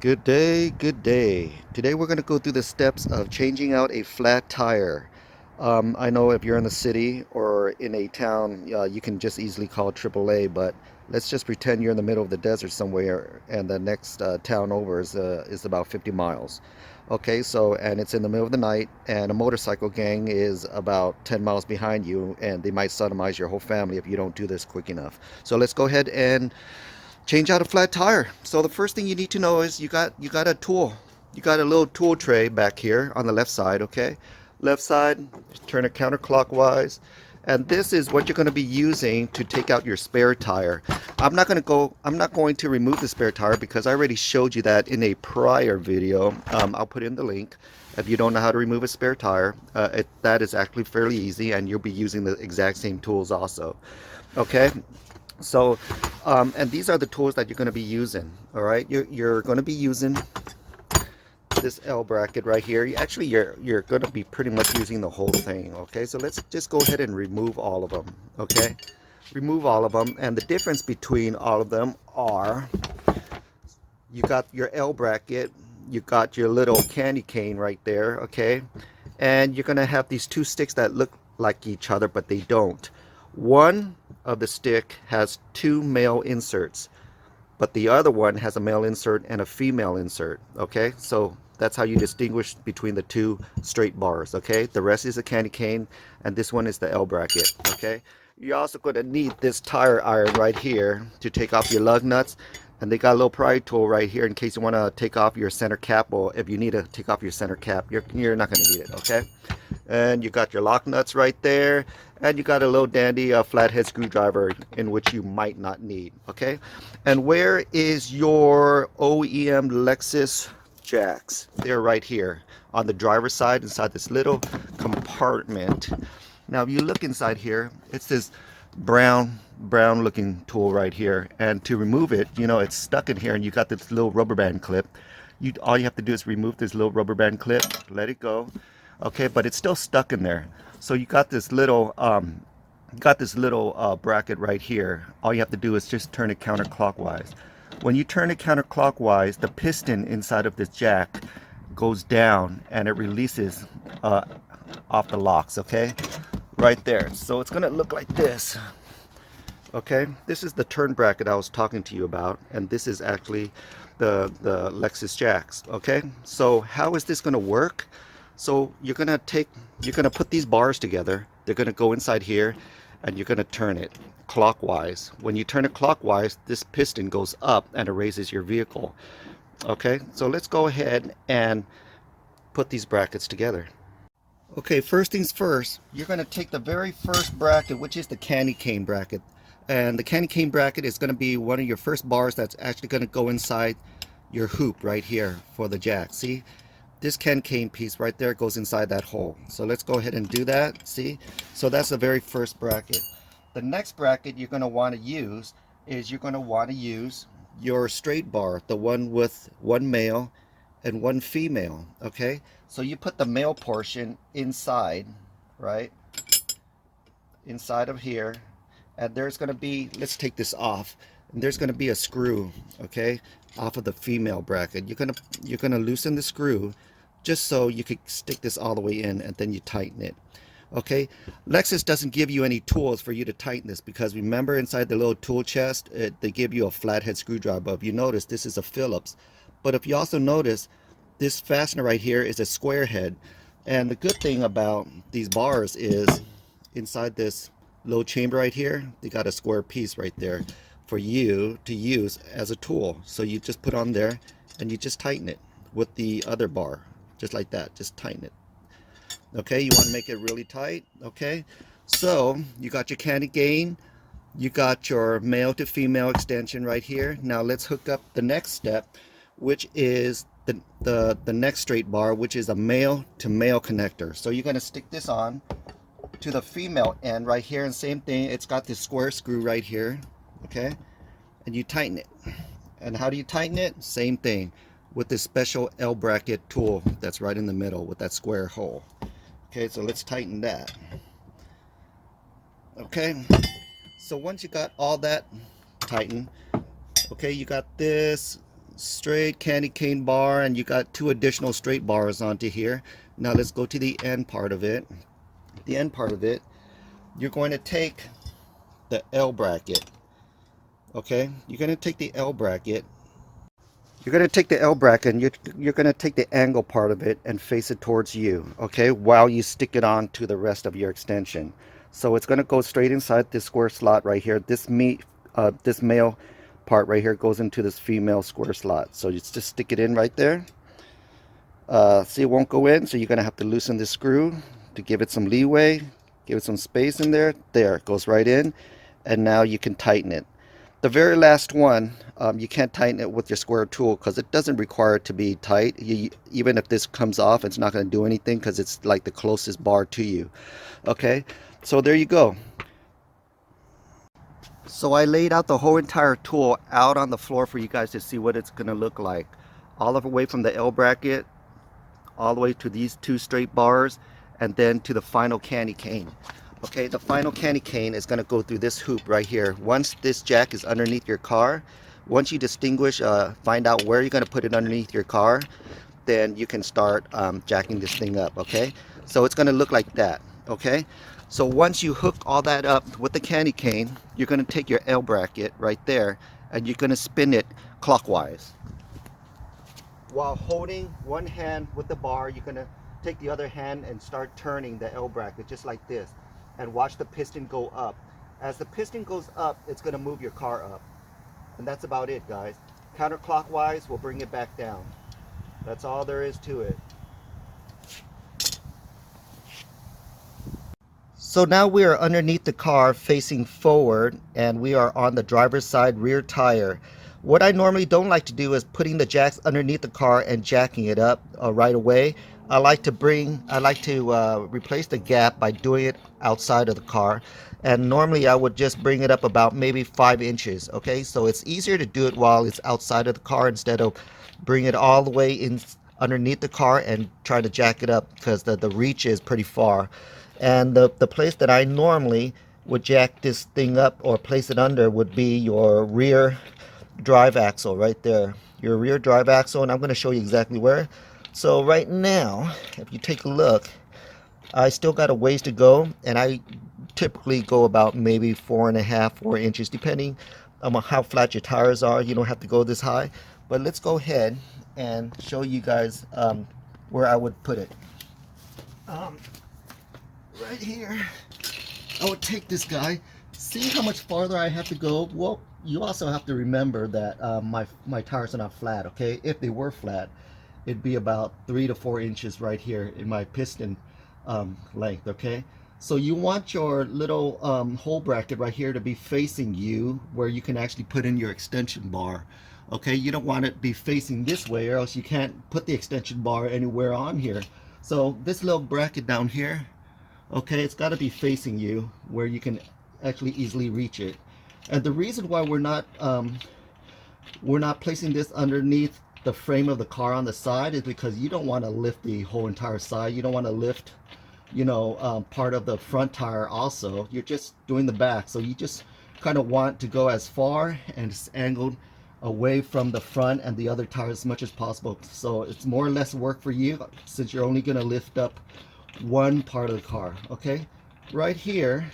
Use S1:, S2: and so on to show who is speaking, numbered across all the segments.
S1: Good day, good day. Today we're going to go through the steps of changing out a flat tire. I know if you're in the city or in a town, you can just easily call AAA, but let's just pretend you're in the middle of the desert somewhere and the next town over is about 50 miles. Okay, so, and it's in the middle of the night, and a motorcycle gang is about 10 miles behind you, and they might sodomize your whole family if you don't do this quick enough. So let's go ahead and change out a flat tire. So the first thing you need to know is you got a tool. You got a little tool tray back here on the left side, okay? Left side, turn it counterclockwise. And this is what you're going to be using to take out your spare tire. I'm not going to remove the spare tire because I already showed you that in a prior video. I'll put in the link. If you don't know how to remove a spare tire, that is actually fairly easy, and you'll be using the exact same tools also. Okay, so, and these are the tools that you're going to be using. All right, you're going to be using this L bracket right here. You're going to be pretty much using the whole thing. Okay, so let's just go ahead and remove all of them. Okay, remove all of them, and the difference between all of them are you got your L bracket, you got your little candy cane right there. Okay, and you're going to have these two sticks that look like each other, but they don't. One of the stick has two male inserts, but the other one has a male insert and a female insert. Okay, so that's how you distinguish between the two straight bars. Okay, the rest is a candy cane, and this one is the L bracket. Okay, you're also going to need this tire iron right here to take off your lug nuts, and they got a little pry tool right here in case you want to take off your center cap. Or if you need to take off your center cap, you're not going to need it. Okay, and you got your lock nuts right there, and you got a little dandy flathead screwdriver in which you might not need. Okay, and where is your OEM Lexus jacks? They're right here on the driver's side inside this little compartment. Now if you look inside here, it's this brown looking tool right here, and to remove it, it's stuck in here, and you got this little rubber band clip. All you have to do is remove this little rubber band clip, let it go. Okay, but it's still stuck in there. So you got this little bracket right here. All you have to do is just turn it counterclockwise. When you turn it counterclockwise, the piston inside of this jack goes down, and it releases off the locks. Okay, right there. So it's gonna look like this. Okay, this is the turn bracket I was talking to you about, and this is actually the Lexus jacks. Okay, so how is this going to work? So you're going to put these bars together. They're going to go inside here, and you're going to turn it clockwise. When you turn it clockwise, this piston goes up and it raises your vehicle. Okay, so let's go ahead and put these brackets together. Okay, first things first, you're going to take the very first bracket, which is the candy cane bracket. And the candy cane bracket is going to be one of your first bars that's actually going to go inside your hoop right here for the jack. See, this candy cane piece right there goes inside that hole. So let's go ahead and do that. See, so that's the very first bracket. The next bracket you're going to want to use is your straight bar, the one with one male and one female. Okay, so you put the male portion inside, right inside of here, and there's going to be, let's take this off, and there's going to be a screw, okay, off of the female bracket. You're gonna loosen the screw just so you could stick this all the way in, and then you tighten it. Okay, Lexus doesn't give you any tools for you to tighten this, because remember inside the little tool chest, they give you a flathead screwdriver. If you notice, this is a Phillips, but if you also notice, this fastener right here is a square head. And the good thing about these bars is inside this little chamber right here, they got a square piece right there for you to use as a tool. So you just put on there and you just tighten it with the other bar, just like that. Just tighten it. Okay, you want to make it really tight. Okay, so you got your candy cane, you got your male to female extension right here. Now let's hook up the next step, which is the next straight bar, which is a male to male connector. So you're going to stick this on to the female end right here, and same thing, it's got this square screw right here. Okay, and you tighten it. And how do you tighten it? Same thing with this special L bracket tool that's right in the middle with that square hole. Okay, so let's tighten that. Okay, so once you got all that tightened, okay, you got this straight candy cane bar, and you got 2 additional straight bars onto here. Now let's go to the end part of it. The end part of it, you're going to take the L bracket. Okay, you're going to take the L bracket. You're going to take the L bracket and you're going to take the angle part of it and face it towards you, okay, while you stick it on to the rest of your extension. So it's going to go straight inside this square slot right here. This male part right here goes into this female square slot. So you just stick it in right there. See, it won't go in, so you're going to have to loosen the screw to give it some leeway, give it some space in there. There, it goes right in, and now you can tighten it. The very last one, you can't tighten it with your square tool because it doesn't require it to be tight. Even if this comes off, it's not going to do anything because it's like the closest bar to you. Okay, so there you go. So I laid out the whole entire tool out on the floor for you guys to see what it's going to look like. All the way from the L bracket, all the way to these 2 straight bars, and then to the final candy cane. Okay, the final candy cane is going to go through this hoop right here. Once this jack is underneath your car, once you distinguish, find out where you're going to put it underneath your car, then you can start jacking this thing up, okay? So it's going to look like that, okay? So once you hook all that up with the candy cane, you're going to take your L bracket right there, and you're going to spin it clockwise. While holding one hand with the bar, you're going to take the other hand and start turning the L bracket just like this. And watch the piston go up. As the piston goes up, it's going to move your car up. And that's about it, guys. Counterclockwise will bring it back down. That's all there is to it. So now we are underneath the car facing forward, and we are on the driver's side rear tire. What I normally don't like to do is putting the jacks underneath the car and jacking it up right away. I like to replace the gap by doing it outside of the car, and normally I would just bring it up about maybe 5 inches. Okay, so it's easier to do it while it's outside of the car instead of bring it all the way in underneath the car and try to jack it up, because the reach is pretty far. And the place that I normally would jack this thing up or place it under would be your rear drive axle right there, your rear drive axle, and I'm going to show you exactly where. So right now, if you take a look, I still got a ways to go, and I typically go about maybe 4 inches, depending on how flat your tires are. You don't have to go this high, but let's go ahead and show you guys where I would put it. Right here, I would take this guy. See how much farther I have to go? Well, you also have to remember that my tires are not flat, okay? If they were flat, it'd be about 3 to 4 inches right here in my piston length, okay? So you want your little hole bracket right here to be facing you, where you can actually put in your extension bar, okay? You don't want it to be facing this way, or else you can't put the extension bar anywhere on here. So this little bracket down here, okay, it's got to be facing you where you can actually easily reach it. And the reason why we're not placing this underneath the frame of the car on the side is because you don't want to lift the whole entire side. You don't want to lift, you know, part of the front tire also. You're just doing the back, so you just kind of want to go as far and as angled away from the front and the other tire as much as possible. So it's more or less work for you, since you're only going to lift up one part of the car. Okay, right here,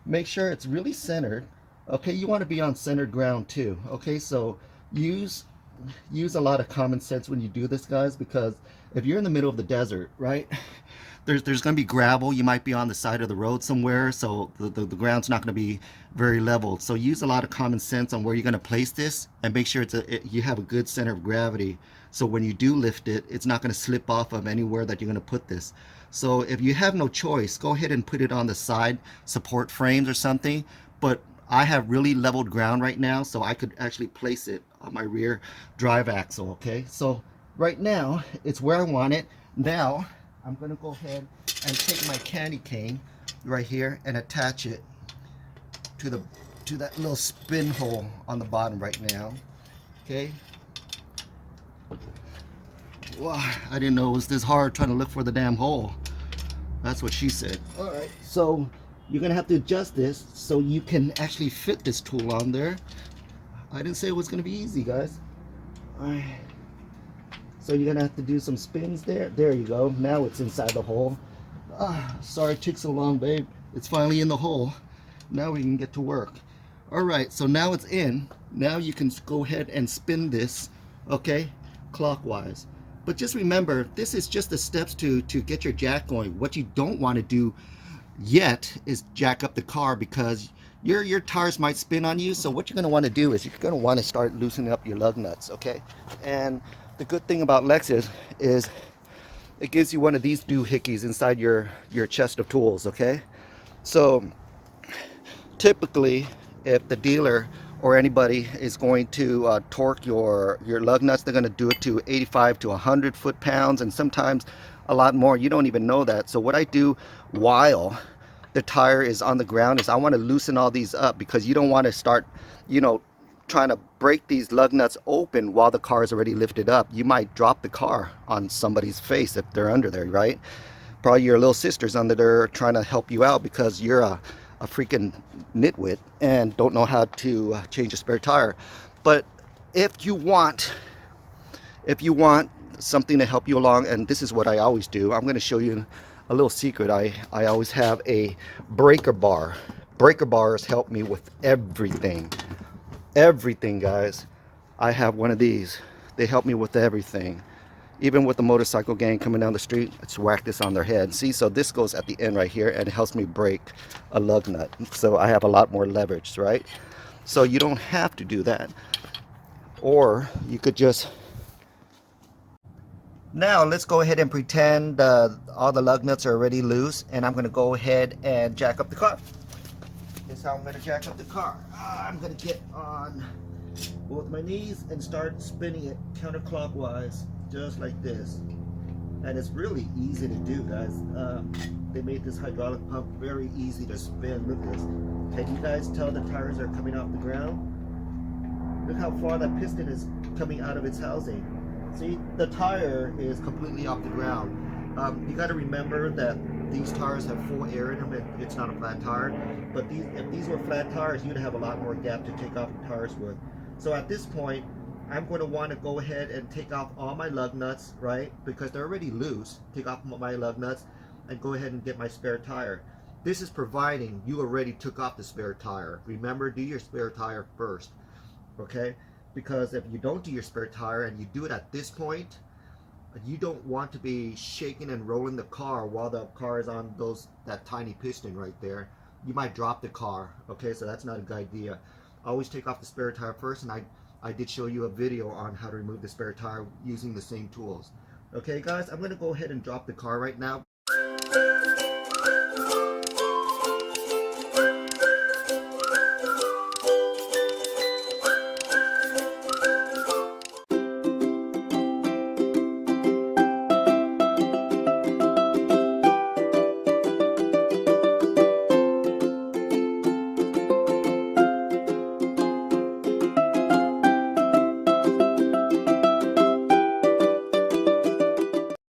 S1: make sure it's really centered. Okay, you want to be on centered ground too. Okay, so use a lot of common sense when you do this, guys, because if you're in the middle of the desert, right, there's going to be gravel. You might be on the side of the road somewhere, so the ground's not going to be very level. So use a lot of common sense on where you're going to place this, and make sure you have a good center of gravity, so when you do lift it, it's not going to slip off of anywhere that you're going to put this. So if you have no choice, go ahead and put it on the side support frames or something, but I have really leveled ground right now, so I could actually place it on my rear drive axle. Okay, so right now it's where I want it. Now I'm going to go ahead and take my candy cane right here and attach it to that little spin hole on the bottom right now. Okay. Wow, I didn't know it was this hard trying to look for the damn hole. That's what she said. All right, so you're gonna have to adjust this so you can actually fit this tool on there. I didn't say it was gonna be easy, guys. Alright. So you're gonna have to do some spins there. There you go. Now it's inside the hole. Sorry it took so long, babe. It's finally in the hole. Now we can get to work. Alright, so now it's in. Now you can go ahead and spin this, okay, clockwise. But just remember, this is just the steps to get your jack going. What you don't want to do yet is jack up the car, because your tires might spin on you. So what you're going to want to do is you're going to want to start loosening up your lug nuts, okay? And the good thing about Lexus is it gives you one of these doohickeys inside your chest of tools, okay? So typically, if the dealer or anybody is going to torque your lug nuts, they're going to do it to 85 to 100 foot-pounds, and sometimes a lot more. You don't even know that. So what I do while the tire is on the ground is I want to loosen all these up, because you don't want to start, you know, trying to break these lug nuts open while the car is already lifted up. You might drop the car on somebody's face if they're under there, right? Probably your little sister's under there trying to help you out because you're a freaking nitwit and don't know how to change a spare tire. But if you want something to help you along, and this is what I always do, I'm going to show you a little secret. I always have a breaker bar. Breaker bars help me with everything. Everything, guys. I have one of these. They help me with everything. Even with the motorcycle gang coming down the street, let's whack this on their head. See, so this goes at the end right here, and it helps me break a lug nut. So I have a lot more leverage, right? So you don't have to do that. Or you could just... Now let's go ahead and pretend all the lug nuts are already loose, and I'm going to go ahead and jack up the car. This is how I'm going to jack up the car. I'm going to get on both my knees and start spinning it counterclockwise, just like this. And it's really easy to do, guys. They made this hydraulic pump very easy to spin. Look at this. Can you guys tell the tires are coming off the ground? Look how far that piston is coming out of its housing. See, the tire is completely off the ground. You got to remember that these tires have full air in them. It's not a flat tire. But if these were flat tires, you'd have a lot more gap to take off the tires with. So at this point, I'm going to want to go ahead and take off all my lug nuts, right? Because they're already loose. Take off my lug nuts and go ahead and get my spare tire. This is providing you already took off the spare tire. Remember, do your spare tire first, okay? Because if you don't do your spare tire and you do it at this point, you don't want to be shaking and rolling the car while the car is on that tiny piston right there. You might drop the car, okay? So that's not a good idea. Always take off the spare tire first, and I did show you a video on how to remove the spare tire using the same tools. Okay, guys, I'm going to go ahead and drop the car right now.